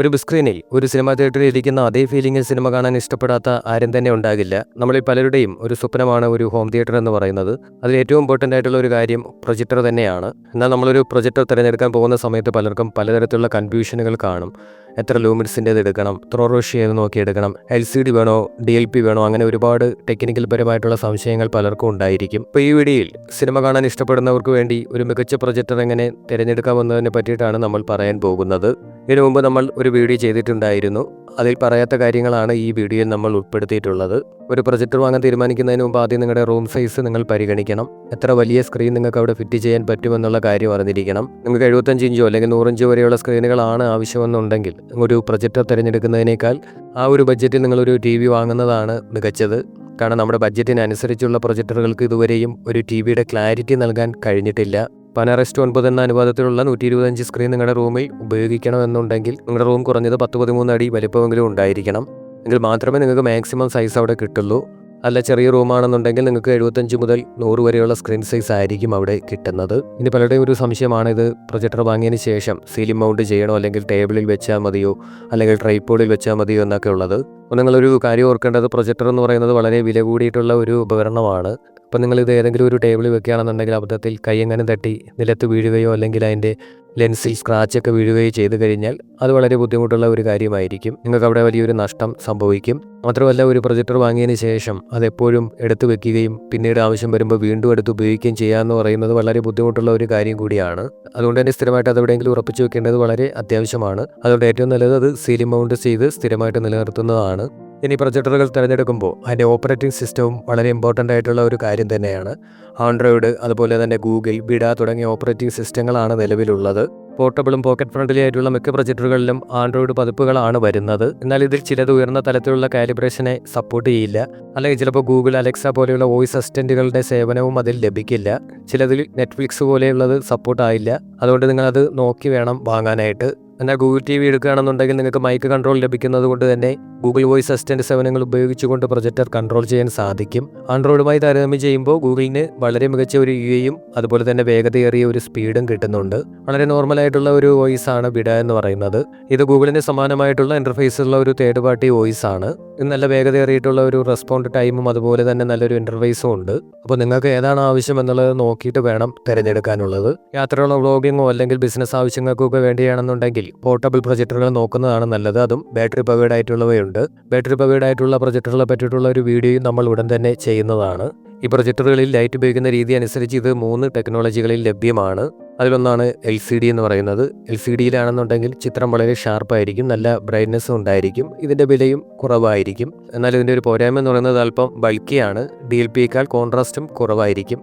ഒരു ബിഗ് സ്ക്രീനിൽ ഒരു സിനിമാ തിയേറ്ററിൽ ഇരിക്കുന്ന അതേ ഫീലിംഗിൽ സിനിമ കാണാൻ ഇഷ്ടപ്പെടാത്ത ആരും തന്നെ ഉണ്ടാകില്ല. നമ്മളിൽ പലരുടെയും ഒരു സ്വപ്നമാണ് ഒരു ഹോം തിയേറ്റർ എന്ന് പറയുന്നത്. അതിൽ ഏറ്റവും ഇമ്പോർട്ടൻ്റ് ആയിട്ടുള്ള ഒരു കാര്യം പ്രൊജക്ടർ തന്നെയാണ്. എന്നാൽ നമ്മളൊരു പ്രൊജക്ടർ തിരഞ്ഞെടുക്കാൻ പോകുന്ന സമയത്ത് പലർക്കും പലതരത്തിലുള്ള കൺഫ്യൂഷനുകൾ കാണും. എത്ര ലൂമിൻസിൻ്റേത് എടുക്കണം, എത്ര റേഷ്യോ ഏത് നോക്കി എടുക്കണം, LCD വേണോ, DLP വേണോ, അങ്ങനെ ഒരുപാട് ടെക്നിക്കൽ പരമായിട്ടുള്ള സംശയങ്ങൾ പലർക്കും ഉണ്ടായിരിക്കും. ഇപ്പോൾ ഈ വീഡിയോയിൽ സിനിമ കാണാൻ ഇഷ്ടപ്പെടുന്നവർക്ക് വേണ്ടി ഒരു മികച്ച പ്രൊജക്ടർ എങ്ങനെ തിരഞ്ഞെടുക്കാമെന്നതിനെ പറ്റിയിട്ടാണ് നമ്മൾ പറയാൻ പോകുന്നത്. ഇതിനു മുമ്പ് നമ്മൾ ഒരു വീഡിയോ ചെയ്തിട്ടുണ്ടായിരുന്നു. അതിൽ പറയാത്ത കാര്യങ്ങളാണ് ഈ വീഡിയോയിൽ നമ്മൾ ഉൾപ്പെടുത്തിയിട്ടുള്ളത്. ഒരു പ്രൊജക്ടർ വാങ്ങാൻ തീരുമാനിക്കുന്നതിന് മുമ്പ് ആദ്യം നിങ്ങളുടെ റൂം സൈസ് നിങ്ങൾ പരിഗണിക്കണം. എത്ര വലിയ സ്ക്രീൻ നിങ്ങൾക്ക് അവിടെ ഫിറ്റ് ചെയ്യാൻ പറ്റുമെന്നുള്ള കാര്യം അറിഞ്ഞിരിക്കണം. നിങ്ങൾക്ക് 75 ഇഞ്ചോ അല്ലെങ്കിൽ 100 ഇഞ്ച് വരെയുള്ള സ്ക്രീനുകളാണ് ആവശ്യമെന്നുണ്ടെങ്കിൽ ഒരു പ്രൊജക്ടർ തിരഞ്ഞെടുക്കുന്നതിനേക്കാൾ ആ ഒരു ബഡ്ജറ്റിൽ നിങ്ങളൊരു TV വാങ്ങുന്നതാണ് മികച്ചത്. കാരണം നമ്മുടെ ബഡ്ജറ്റിനനുസരിച്ചുള്ള പ്രൊജക്ടറുകൾക്ക് ഇതുവരെയും ഒരു TVയുടെ ക്ലാരിറ്റി നൽകാൻ കഴിഞ്ഞിട്ടില്ല. 16:9 എന്ന അനുപാതത്തിലുള്ള 125 സ്ക്രീൻ നിങ്ങളുടെ റൂമിൽ ഉപയോഗിക്കണമെന്നുണ്ടെങ്കിൽ നിങ്ങളുടെ റൂം കുറഞ്ഞത് 10-13 അടി വലിപ്പമെങ്കിലും ഉണ്ടായിരിക്കണം. എങ്കിൽ മാത്രമേ നിങ്ങൾക്ക് മാക്സിമം സൈസ് അവിടെ കിട്ടുള്ളൂ. അല്ല, ചെറിയ റൂമാണെന്നുണ്ടെങ്കിൽ നിങ്ങൾക്ക് 75 മുതൽ 100 വരെയുള്ള സ്ക്രീൻ സൈസ് ആയിരിക്കും അവിടെ കിട്ടുന്നത്. ഇനി പലരുടെയും ഒരു സംശയമാണ്, ഇത് പ്രൊജക്ടർ വാങ്ങിയതിന് ശേഷം സീലിംഗ് മൗണ്ട് ചെയ്യണോ, അല്ലെങ്കിൽ ടേബിളിൽ വെച്ചാൽ മതിയോ, അല്ലെങ്കിൽ ട്രൈപോഡിൽ വെച്ചാൽ മതിയോ എന്നൊക്കെ ഉള്ളത്. അപ്പോൾ നിങ്ങളൊരു കാര്യം ഓർക്കേണ്ടത്, പ്രൊജക്ടർ എന്ന് പറയുന്നത് വളരെ വില കൂടിയിട്ടുള്ള ഒരു ഉപകരണമാണ്. അപ്പം നിങ്ങളിത് ഏതെങ്കിലും ഒരു ടേബിളിൽ വെക്കുകയാണെന്നുണ്ടെങ്കിൽ അബദ്ധത്തിൽ കൈ എങ്ങനെ തട്ടി നിലത്ത് വീഴുകയോ അല്ലെങ്കിൽ അതിൻ്റെ ലെൻസിൽ സ്ക്രാച്ചൊക്കെ വീഴുകയോ ചെയ്തു കഴിഞ്ഞാൽ അത് വളരെ ബുദ്ധിമുട്ടുള്ള ഒരു കാര്യമായിരിക്കും. നിങ്ങൾക്ക് അവിടെ വലിയൊരു നഷ്ടം സംഭവിക്കും. മാത്രമല്ല, ഒരു പ്രൊജക്ടർ വാങ്ങിയതിന് ശേഷം അതെപ്പോഴും എടുത്തു വെക്കുകയും പിന്നീട് ആവശ്യം വരുമ്പോൾ വീണ്ടും എടുത്ത് ഉപയോഗിക്കുകയും ചെയ്യാമെന്ന് പറയുന്നത് വളരെ ബുദ്ധിമുട്ടുള്ള ഒരു കാര്യം കൂടിയാണ്. അതുകൊണ്ട് തന്നെ സ്ഥിരമായിട്ട് അതെവിടെയെങ്കിലും ഉറപ്പിച്ചു വെക്കേണ്ടത് വളരെ അത്യാവശ്യമാണ്. അതുകൊണ്ട് ഏറ്റവും നല്ലത് അത് സീലിംഗ് മൗണ്ട് ചെയ്ത് സ്ഥിരമായിട്ട് നിലനിർത്തുന്നതാണ്. ഇനി പ്രൊജക്ടറുകൾ തിരഞ്ഞെടുക്കുമ്പോൾ അതിൻ്റെ ഓപ്പറേറ്റിംഗ് സിസ്റ്റവും വളരെ ഇമ്പോർട്ടൻ്റ് ആയിട്ടുള്ള ഒരു കാര്യം തന്നെയാണ്. ആൻഡ്രോയിഡ്, അതുപോലെ തന്നെ ഗൂഗിൾ, ബിഡ തുടങ്ങിയ ഓപ്പറേറ്റിംഗ് സിസ്റ്റങ്ങളാണ് നിലവിലുള്ളത്. പോർട്ടബിളും പോക്കറ്റ് ഫ്രണ്ട്ലി ആയിട്ടുള്ള മിക്ക പ്രൊജക്ടറുകളിലും ആൻഡ്രോയിഡ് പതിപ്പുകളാണ് വരുന്നത്. എന്നാൽ ഇതിൽ ചിലത് ഉയർന്ന തലത്തിലുള്ള കാലിബ്രേഷനെ സപ്പോർട്ട് ചെയ്യില്ല. അല്ലെങ്കിൽ ചിലപ്പോൾ ഗൂഗിൾ, അലക്സ പോലെയുള്ള വോയിസ് അസിസ്റ്റൻറ്റുകളുടെ സേവനവും അതിൽ ലഭിക്കില്ല. ചിലതിൽ നെറ്റ്ഫ്ലിക്സ് പോലെയുള്ളത് സപ്പോർട്ടായില്ല. അതുകൊണ്ട് നിങ്ങളത് നോക്കി വേണം വാങ്ങാനായിട്ട്. എന്നാൽ ഗൂഗിൾ TV എടുക്കുകയാണെന്നുണ്ടെങ്കിൽ നിങ്ങൾക്ക് മൈക്ക് കൺട്രോൾ ലഭിക്കുന്നത് കൊണ്ട് തന്നെ ഗൂഗിൾ വോയിസ് അസിസ്റ്റൻറ്റ് സേവനങ്ങൾ ഉപയോഗിച്ചുകൊണ്ട് പ്രൊജക്ടർ കൺട്രോൾ ചെയ്യാൻ സാധിക്കും. ആൻഡ്രോയിഡുമായി താരതമ്യം ചെയ്യുമ്പോൾ ഗൂഗിളിന് വളരെ മികച്ച ഒരു UIയും അതുപോലെ തന്നെ വേഗതയേറിയ ഒരു സ്പീഡും കിട്ടുന്നുണ്ട്. വളരെ നോർമലായിട്ടുള്ള ഒരു വോയിസ് ആണ് ബിഡ എന്ന് പറയുന്നത്. ഇത് ഗൂഗിളിന് സമാനമായിട്ടുള്ള ഇൻ്റർഫേസുള്ള ഒരു തേർഡ് പാർട്ടി വോയിസ് ആണ്. ഇത് നല്ല വേഗതയേറിയിട്ടുള്ള ഒരു റെസ്പോണ്ട് ടൈമും അതുപോലെ തന്നെ നല്ലൊരു ഇൻ്റർഫേസും ഉണ്ട്. അപ്പോൾ നിങ്ങൾക്ക് ഏതാണ് ആവശ്യം എന്നുള്ളത് നോക്കിയിട്ട് വേണം തിരഞ്ഞെടുക്കാനുള്ളത്. യാത്രയുള്ള വ്ളോഗിങ്ങോ അല്ലെങ്കിൽ ബിസിനസ് ആവശ്യങ്ങൾക്കൊക്കെ വേണ്ടിയാണെന്നുണ്ടെങ്കിൽ പോർട്ടബിൾ പ്രൊജക്ടറുകൾ നോക്കുന്നതാണ് നല്ലത്. അതും ബാറ്ററി പവേർഡ് ആയിട്ടുള്ളവയുണ്ട്. ബാറ്ററി പവേർഡ് ആയിട്ടുള്ള പ്രൊജക്ടറുകളെ പറ്റിയിട്ടുള്ള ഒരു വീഡിയോയും നമ്മൾ ഉടൻ തന്നെ ചെയ്യുന്നതാണ്. ഈ പ്രൊജക്ടറുകളിൽ ലൈറ്റ് ഉപയോഗിക്കുന്ന രീതി അനുസരിച്ച് ഇത് 3 ടെക്നോളജികളിൽ ലഭ്യമാണ്. അതിലൊന്നാണ് LCD എന്ന് പറയുന്നത്. LCDയിലാണെന്നുണ്ടെങ്കിൽ ചിത്രം വളരെ ഷാർപ്പായിരിക്കും, നല്ല ബ്രൈറ്റ്നസ്സും ഉണ്ടായിരിക്കും, ഇതിൻ്റെ വിലയും കുറവായിരിക്കും. എന്നാൽ ഇതിൻ്റെ ഒരു പോരായ്മ എന്ന് പറയുന്നത് അല്പം ബൾക്കിയാണ്. DLPയേക്കാൾ കോൺട്രാസ്റ്റും കുറവായിരിക്കും.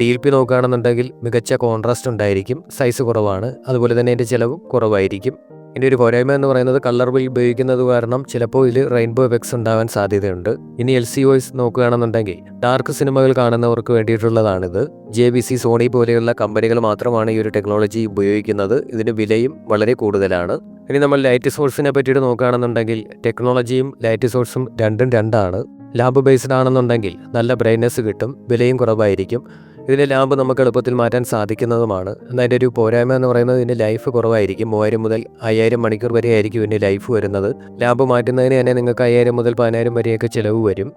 DLP നോക്കുകയാണെന്നുണ്ടെങ്കിൽ മികച്ച കോൺട്രാസ്റ്റ് ഉണ്ടായിരിക്കും, സൈസ് കുറവാണ്, അതുപോലെ തന്നെ ഇതിൻ്റെ ചിലവും കുറവായിരിക്കും. ഇതിൻ്റെ ഒരു പോരായ്മ എന്ന് പറയുന്നത് കളർ ബിൽ ഉപയോഗിക്കുന്നത് കാരണം ചിലപ്പോൾ ഇതിൽ റെയിൻബോ എഫക്ട്സ് ഉണ്ടാവാൻ സാധ്യതയുണ്ട്. ഇനി LCOs നോക്കുകയാണെന്നുണ്ടെങ്കിൽ ഡാർക്ക് സിനിമകൾ കാണുന്നവർക്ക് വേണ്ടിയിട്ടുള്ളതാണിത്. JVC, സോണി പോലെയുള്ള കമ്പനികൾ മാത്രമാണ് ഈ ഒരു ടെക്നോളജി ഉപയോഗിക്കുന്നത്. ഇതിന് വിലയും വളരെ കൂടുതലാണ്. ഇനി നമ്മൾ ലൈറ്റ് സോഴ്സിനെ പറ്റിയിട്ട് നോക്കുകയാണെന്നുണ്ടെങ്കിൽ ടെക്നോളജിയും ലൈറ്റ് സോഴ്സും രണ്ടാണ്. ലാമ്പ് ബേസ്ഡ് ആണെന്നുണ്ടെങ്കിൽ നല്ല ബ്രൈറ്റ്നസ് കിട്ടും, വിലയും കുറവായിരിക്കും. ഇതിൻ്റെ ലാമ്പ് നമുക്ക് എളുപ്പത്തിൽ മാറ്റാൻ സാധിക്കുന്നതുമാണ്. എന്നാൽ അതിൻ്റെ ഒരു പോരായ്മ എന്ന് പറയുന്നത് ഇതിൻ്റെ ലൈഫ് കുറവായിരിക്കും. 3000 മുതൽ 5000 മണിക്കൂർ വരെ ആയിരിക്കും ഇതിൻ്റെ ലൈഫ് വരുന്നത്. ലാമ്പ് മാറ്റുന്നതിന് തന്നെ നിങ്ങൾക്ക് 5000 മുതൽ 10000 വരെയൊക്കെ ചിലവ് വരും.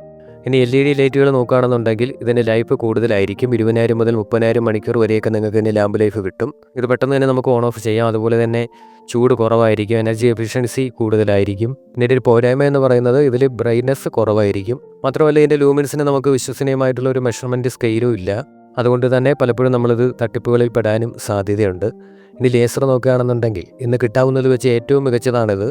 ഇനി LED ലൈറ്റുകൾ നോക്കുകയാണെന്നുണ്ടെങ്കിൽ ഇതിൻ്റെ ലൈഫ് കൂടുതലായിരിക്കും. 20000 മുതൽ 30000 മണിക്കൂർ വരെയൊക്കെ നിങ്ങൾക്ക് ഇതിൻ്റെ ലാമ്പ് ലൈഫ് കിട്ടും. ഇത് പെട്ടെന്ന് തന്നെ നമുക്ക് ഓൺ ഓഫ് ചെയ്യാം. അതുപോലെ തന്നെ ചൂട് കുറവായിരിക്കും, എനർജി എഫിഷ്യൻസി കൂടുതലായിരിക്കും. ഇതിൻ്റെ ഒരു പോരായ്മ എന്ന് പറയുന്നത് ഇതിൽ ബ്രൈറ്റ്നസ് കുറവായിരിക്കും. മാത്രമല്ല ഇതിൻ്റെ ലൂമിൻസിന് നമുക്ക് വിശ്വസനീയമായിട്ടുള്ള ഒരു മെഷർമെൻറ്റ് സ്കെയിലും ഇല്ല. അതുകൊണ്ട് തന്നെ പലപ്പോഴും നമ്മളിത് തട്ടിപ്പുകളിൽ പെടാനും സാധ്യതയുണ്ട്. ഇനി ലേസർ നോക്കുകയാണെന്നുണ്ടെങ്കിൽ ഇന്ന് കിട്ടാവുന്നത് വെച്ച് ഏറ്റവും മികച്ചതാണിത്.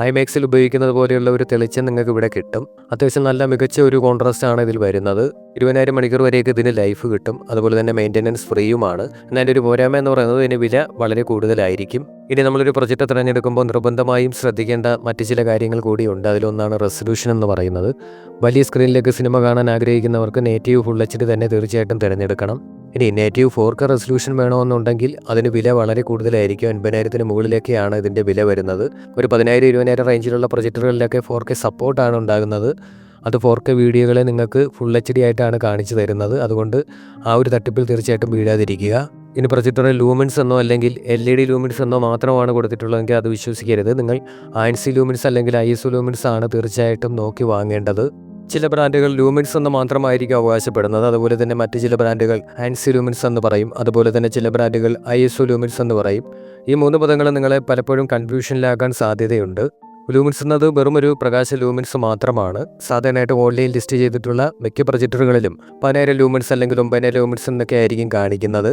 IMAXിൽ ഉപയോഗിക്കുന്നത് പോലെയുള്ള ഒരു തെളിച്ചം നിങ്ങൾക്ക് ഇവിടെ കിട്ടും. അത്യാവശ്യം നല്ല മികച്ച ഒരു കോൺട്രാസ്റ്റ് ആണ് ഇതിൽ വരുന്നത്. 20000 മണിക്കൂർ വരെയൊക്കെ ഇതിന് ലൈഫ് കിട്ടും. അതുപോലെ തന്നെ മെയിൻ്റനൻസ് ഫ്രീയുമാണ്. എന്നാൽ അതിൻ്റെ ഒരു പോരായ്മ എന്ന് പറയുന്നത് ഇതിന് വില വളരെ കൂടുതലായിരിക്കും. ഇനി നമ്മളൊരു പ്രൊജക്ടർ തിരഞ്ഞെടുക്കുമ്പോൾ നിർബന്ധമായും ശ്രദ്ധിക്കേണ്ട മറ്റ് ചില കാര്യങ്ങൾ കൂടിയുണ്ട്. അതിലൊന്നാണ് റെസൊല്യൂഷൻ എന്ന് പറയുന്നത്. വലിയ സ്ക്രീനിലേക്ക് സിനിമ കാണാൻ ആഗ്രഹിക്കുന്നവർക്ക് നേറ്റീവ് ഫുൾ HD തന്നെ തീർച്ചയായിട്ടും തിരഞ്ഞെടുക്കണം. ഇനി നേറ്റീവ് 4K റെസൊല്യൂഷൻ വേണമെന്നുണ്ടെങ്കിൽ അതിന് വില വളരെ കൂടുതലായിരിക്കും. 80,000-ന് മുകളിലേക്കാണ് ഇതിൻ്റെ വില വരുന്നത്. ഒരു 10,000-20,000 റേഞ്ചിലുള്ള പ്രൊജക്ടറുകളിലൊക്കെ 4K സപ്പോർട്ടാണ് ഉണ്ടാകുന്നത്. അത് 4K വീഡിയോകളെ നിങ്ങൾക്ക് ഫുൾ HD ആയിട്ടാണ് കാണിച്ചു തരുന്നത്. അതുകൊണ്ട് ആ ഒരു തട്ടിപ്പിൽ തീർച്ചയായിട്ടും വീഴാതിരിക്കുക. ഇനി പ്രൊജക്ടറിൽ ലൂമിൻസ് എന്നോ അല്ലെങ്കിൽ LED ലൂമിൻസ് എന്നോ മാത്രമാണ് കൊടുത്തിട്ടുള്ളതെങ്കിൽ അത് വിശ്വസിക്കരുത്. നിങ്ങൾ ANSI ലൂമിൻസ് അല്ലെങ്കിൽ ISO ലൂമിൻസ് ആണ് തീർച്ചയായിട്ടും നോക്കി വാങ്ങേണ്ടത്. ചില ബ്രാൻഡുകൾ ലൂമിൻസ് എന്ന് മാത്രമായിരിക്കും അവകാശപ്പെടുന്നത്. അതുപോലെ തന്നെ മറ്റ് ചില ബ്രാൻഡുകൾ ANSI ലൂമിൻസ് എന്ന് പറയും. അതുപോലെ തന്നെ ചില ബ്രാൻഡുകൾ ISO ലൂമിൻസ് എന്ന് പറയും. ഈ 3 പദങ്ങൾ നിങ്ങളെ പലപ്പോഴും കൺഫ്യൂഷനിലാക്കാൻ സാധ്യതയുണ്ട്. ലൂമിൻസ് എന്നത് വെറും ഒരു പ്രകാശ ലൂമിൻസ് മാത്രമാണ്. സാധാരണയായിട്ട് ഓൺലൈൻ ലിസ്റ്റ് ചെയ്തിട്ടുള്ള മിക്ക പ്രൊജക്ടറുകളിലും 10,000 ലൂമിൻസ് അല്ലെങ്കിൽ 9,000 ലൂമിൻസ് എന്നൊക്കെ ആയിരിക്കും കാണിക്കുന്നത്.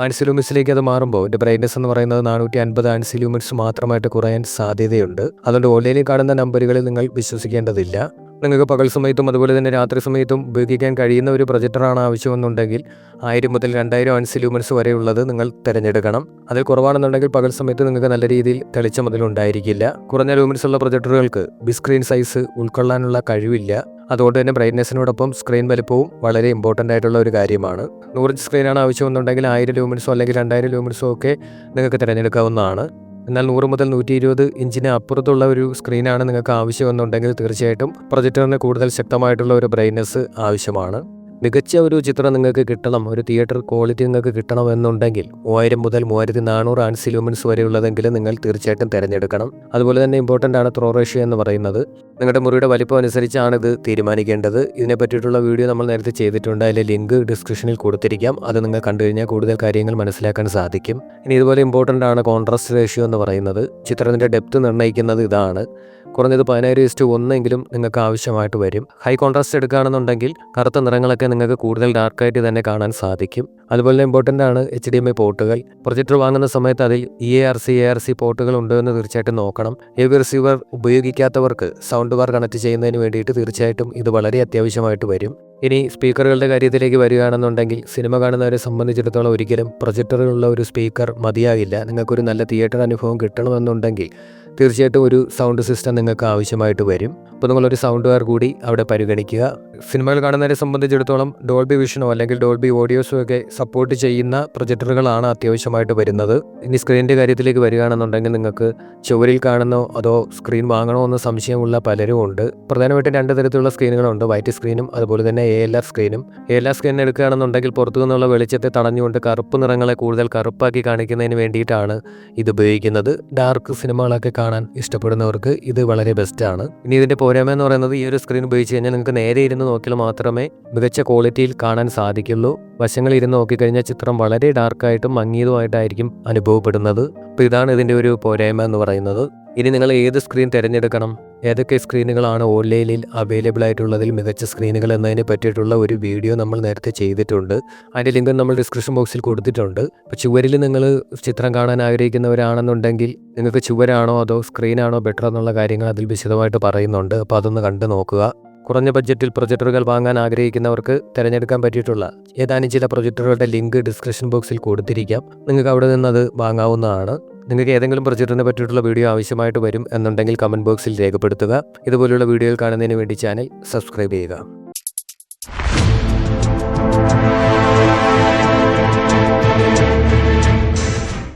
ANSI ലൂമിൻസിലേക്ക് അത് മാറുമ്പോൾ ഇതിൻ്റെ ബ്രൈറ്റ്നസ് എന്ന് പറയുന്നത് 450 ANSI ലൂമിൻസ് മാത്രമായിട്ട് കുറയാൻ സാധ്യതയുണ്ട്. അതുകൊണ്ട് ഓൺലൈനിൽ കാണുന്ന നമ്പറുകളിൽ നിങ്ങൾ വിശ്വസിക്കേണ്ടതില്ല. നിങ്ങൾക്ക് പകൽ സമയത്തും അതുപോലെ തന്നെ രാത്രി സമയത്തും ഉപയോഗിക്കാൻ കഴിയുന്ന ഒരു പ്രൊജക്ടറാണ് ആവശ്യമെന്നുണ്ടെങ്കിൽ 1000 മുതൽ 2000 ANSI ലൂമിൻസ് വരെയുള്ളത് നിങ്ങൾ തിരഞ്ഞെടുക്കണം. അതിൽ കുറവാണെന്നുണ്ടെങ്കിൽ പകൽ സമയത്ത് നിങ്ങൾക്ക് നല്ല രീതിയിൽ തെളിച്ചം അതിലുണ്ടായിരിക്കില്ല. കുറഞ്ഞ ലൂമിൻസ് ഉള്ള പ്രൊജക്ടറുകൾക്ക് ബിഗ് സ്ക്രീൻ സൈസ് ഉൾക്കൊള്ളാനുള്ള കഴിവില്ല. അതുകൊണ്ട് തന്നെ ബ്രൈറ്റ്നസിനോടൊപ്പം സ്ക്രീൻ വലിപ്പവും വളരെ ഇമ്പോർട്ടൻ്റ് ആയിട്ടുള്ള ഒരു കാര്യമാണ്. 100 ഇഞ്ച് സ്ക്രീനാണ് ആവശ്യമെന്നുണ്ടെങ്കിൽ 1000 ലൂമിൻസോ അല്ലെങ്കിൽ 2000 ലൂമിൻസോ ഒക്കെ നിങ്ങൾക്ക് തിരഞ്ഞെടുക്കാവുന്നതാണ്. എന്നാൽ 100 മുതൽ 120 ഇഞ്ചിന് അപ്പുറത്തുള്ള ഒരു സ്ക്രീനാണ് നിങ്ങൾക്ക് ആവശ്യമെന്നുണ്ടെങ്കിൽ തീർച്ചയായിട്ടും പ്രൊജക്ടറിന് കൂടുതൽ ശക്തമായിട്ടുള്ള ഒരു ബ്രൈറ്റ്നസ് ആവശ്യമാണ്. മികച്ച ഒരു ചിത്രം നിങ്ങൾക്ക് കിട്ടണം, ഒരു തിയേറ്റർ ക്വാളിറ്റി നിങ്ങൾക്ക് കിട്ടണമെന്നുണ്ടെങ്കിൽ 3000 മുതൽ 3400 ANSI ലൂമിൻസ് വരെയുള്ളതെങ്കിൽ നിങ്ങൾ തീർച്ചയായിട്ടും തിരഞ്ഞെടുക്കണം. അതുപോലെ തന്നെ ഇമ്പോർട്ടൻ്റ് ആണ് ത്രോ റേഷ്യോ എന്ന് പറയുന്നത്. നിങ്ങളുടെ മുറിയുടെ വലിപ്പം അനുസരിച്ചാണ് ഇത് തീരുമാനിക്കേണ്ടത്. ഇതിനെ പറ്റിയിട്ടുള്ള വീഡിയോ നമ്മൾ നേരത്തെ ചെയ്തിട്ടുണ്ട്. അതിലെ ലിങ്ക് ഡിസ്ക്രിപ്ഷനിൽ കൊടുത്തിരിക്കാം. അത് നിങ്ങൾ കണ്ടു കഴിഞ്ഞാൽ കൂടുതൽ കാര്യങ്ങൾ മനസ്സിലാക്കാൻ സാധിക്കും. ഇനി ഇതുപോലെ ഇമ്പോർട്ടൻ്റ് ആണ് കോൺട്രാസ്റ്റ് റേഷ്യോ എന്ന് പറയുന്നത്. ചിത്രത്തിൻ്റെ ഡെപ്ത് നിർണ്ണയിക്കുന്നത് ഇതാണ്. കുറഞ്ഞത് 14:1 എങ്കിലും നിങ്ങൾക്ക് ആവശ്യമായിട്ട് വരും. ഹൈ കോൺട്രാസ്റ്റ് എടുക്കുകയാണെന്നുണ്ടെങ്കിൽ കറുത്ത നിറങ്ങളൊക്കെ നിങ്ങൾക്ക് കൂടുതൽ ഡാർക്കായിട്ട് തന്നെ കാണാൻ സാധിക്കും. അതുപോലെ ഇമ്പോർട്ടൻ്റ് ആണ് HDMI പോർട്ടുകൾ. പ്രൊജക്ടർ വാങ്ങുന്ന സമയത്ത് അതിൽ EARC പോർട്ടുകൾ ഉണ്ടോ എന്ന് തീർച്ചയായിട്ടും നോക്കണം. AV റിസീവർ ഉപയോഗിക്കാത്തവർക്ക് സൗണ്ട് ബാർ കണക്ട് ചെയ്യുന്നതിന് വേണ്ടിയിട്ട് തീർച്ചയായിട്ടും ഇത് വളരെ അത്യാവശ്യമായിട്ട് വരും. ഇനി സ്പീക്കറുകളുടെ കാര്യത്തിലേക്ക് വരികയാണെന്നുണ്ടെങ്കിൽ സിനിമ കാണുന്നവരെ സംബന്ധിച്ചിടത്തോളം ഒരിക്കലും പ്രൊജക്ടറിലുള്ള ഒരു സ്പീക്കർ മതിയാകില്ല. നിങ്ങൾക്കൊരു നല്ല തിയേറ്റർ അനുഭവം കിട്ടണമെന്നുണ്ടെങ്കിൽ തീർച്ചയായിട്ടും ഒരു സൗണ്ട് സിസ്റ്റം നിങ്ങൾക്ക് ആവശ്യമായിട്ട് വരും. അപ്പോൾ നിങ്ങളൊരു സൗണ്ട് ബാർ കൂടി അവിടെ പരിഗണിക്കുക. സിനിമകൾ കാണുന്നവരെ സംബന്ധിച്ചിടത്തോളം ഡോൾബി വിഷനോ അല്ലെങ്കിൽ ഡോൾബി ഓഡിയോസോ ഒക്കെ സപ്പോർട്ട് ചെയ്യുന്ന പ്രൊജക്ടറുകളാണ് അത്യാവശ്യമായിട്ട് വരുന്നത്. ഇനി സ്ക്രീനിൻ്റെ കാര്യത്തിലേക്ക് വരികയാണെന്നുണ്ടെങ്കിൽ നിങ്ങൾക്ക് ചുവരിൽ കാണുന്നോ അതോ സ്ക്രീൻ വാങ്ങണോ എന്ന് സംശയമുള്ള പലരും ഉണ്ട്. പ്രധാനമായിട്ടും 2 തരത്തിലുള്ള സ്ക്രീനുകളുണ്ട്, വൈറ്റ് സ്ക്രീനും അതുപോലെ തന്നെ ALR സ്ക്രീനും. ALR സ്ക്രീൻ എടുക്കുകയാണെന്നുണ്ടെങ്കിൽ പുറത്തു നിന്നുള്ള വെളിച്ചത്തെ തടഞ്ഞുകൊണ്ട് കറുപ്പ് നിറങ്ങളെ കൂടുതൽ കറുപ്പാക്കി കാണിക്കുന്നതിന് വേണ്ടിയിട്ടാണ് ഇത് ഉപയോഗിക്കുന്നത്. ഡാർക്ക് സിനിമകളൊക്കെ കാണാൻ ഇഷ്ടപ്പെടുന്നവർക്ക് ഇത് വളരെ ബെസ്റ്റാണ്. ഇനി ഇതിൻ്റെ പോരായ്മ എന്ന് പറയുന്നത് ഈ ഒരു സ്ക്രീൻ ഉപയോഗിച്ച് കഴിഞ്ഞാൽ നിങ്ങൾക്ക് നേരെ ഇരുന്ന് നോക്കിയാൽ മാത്രമേ മികച്ച ക്വാളിറ്റിയിൽ കാണാൻ സാധിക്കുള്ളൂ. വശങ്ങളിൽ ഇരുന്ന് നോക്കിക്കഴിഞ്ഞാൽ ചിത്രം വളരെ ഡാർക്കായിട്ടും മങ്ങിയതുമായിട്ടായിരിക്കും അനുഭവപ്പെടുന്നത്. അപ്പോൾ ഇതാണ് ഇതിൻ്റെ ഒരു പോരായ്മ എന്ന് പറയുന്നത്. ഇനി നിങ്ങൾ ഏത് സ്ക്രീൻ തിരഞ്ഞെടുക്കണം, ഏതൊക്കെ സ്ക്രീനുകളാണ് ഓൺലൈനിൽ അവൈലബിൾ ആയിട്ടുള്ളതിൽ മികച്ച സ്ക്രീനുകൾ എന്നതിനെ പറ്റിയിട്ടുള്ള ഒരു വീഡിയോ നമ്മൾ നേരത്തെ ചെയ്തിട്ടുണ്ട്. അതിൻ്റെ ലിങ്ക് നമ്മൾ ഡിസ്ക്രിപ്ഷൻ ബോക്സിൽ കൊടുത്തിട്ടുണ്ട്. അപ്പോൾ ചുവരിൽ നിങ്ങൾ ചിത്രം കാണാൻ ആഗ്രഹിക്കുന്നവരാണെന്നുണ്ടെങ്കിൽ നിങ്ങൾക്ക് ചുവരാണോ അതോ സ്ക്രീനാണോ ബെറ്റർ എന്നുള്ള കാര്യങ്ങൾ അതിൽ വിശദമായിട്ട് പറയുന്നുണ്ട്. അപ്പോൾ അതൊന്ന് കണ്ടു നോക്കുക. കുറഞ്ഞ ബഡ്ജറ്റിൽ പ്രൊജക്ടറുകൾ വാങ്ങാൻ ആഗ്രഹിക്കുന്നവർക്ക് തിരഞ്ഞെടുക്കാൻ പറ്റിയിട്ടുള്ള ഏതാനും ചില പ്രൊജക്ടറുകളുടെ ലിങ്ക് ഡിസ്ക്രിപ്ഷൻ ബോക്സിൽ കൊടുത്തിരിക്കാം. നിങ്ങൾക്ക് അവിടെ നിന്നത് വാങ്ങാവുന്നതാണ്. നിങ്ങൾക്ക് ഏതെങ്കിലും പ്രൊജക്ടറിനെ പറ്റിയിട്ടുള്ള വീഡിയോ ആവശ്യമായിട്ട് വരും എന്നുണ്ടെങ്കിൽ കമൻറ്റ് ബോക്സിൽ രേഖപ്പെടുത്തുക. ഇതുപോലുള്ള വീഡിയോകൾ കാണുന്നതിന് വേണ്ടി ചാനൽ സബ്സ്ക്രൈബ് ചെയ്യുക.